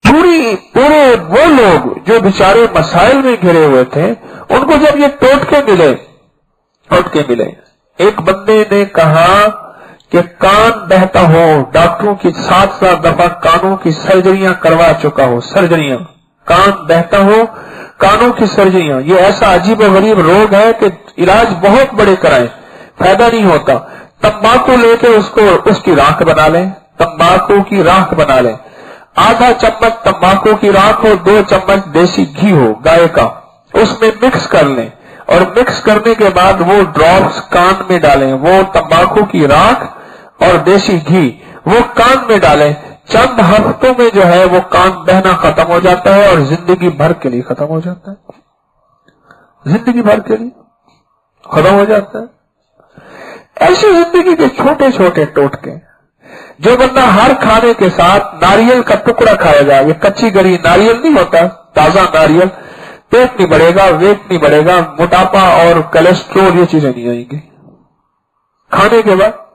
पूरे वो लोग जो बेचारे मसाइल में घिरे हुए थे, उनको जब ये टोटके मिले, एक बंदे ने कहा कि कान बहता हो, डॉक्टरों की 7-7 दफा कानों की सर्जरियां करवा चुका हो, सर्जरियां, कान बहता हो, कानों की सर्जरियां, ये ऐसा अजीब और गरीब रोग है कि इलाज बहुत बड़े कराएं, फायदा नहीं होता। तंबाकू लेके उसकी राख बना लें, तंबाकू की राख बना लें, आधा चम्मच तंबाकू की राख हो, 2 चम्मच देसी घी हो गाय का, उसमें मिक्स कर लें, और मिक्स करने के बाद वो ड्रॉप्स कान में डालें, वो तंबाकू की राख और देसी घी वो कान में डालें। चंद हफ्तों में जो है वो कान बहना खत्म हो जाता है और जिंदगी भर के लिए खत्म हो जाता है, जिंदगी भर के लिए खत्म हो जाता है। ऐसी जिंदगी के छोटे छोटे टोटके, जो बंदा हर खाने के साथ नारियल का टुकड़ा खाएगा, ये कच्ची गरी नारियल नहीं होता, ताजा नारियल, पेट नहीं बढ़ेगा, वेट नहीं बढ़ेगा, मोटापा और कोलेस्ट्रोल ये चीजें नहीं आएंगी खाने के बाद।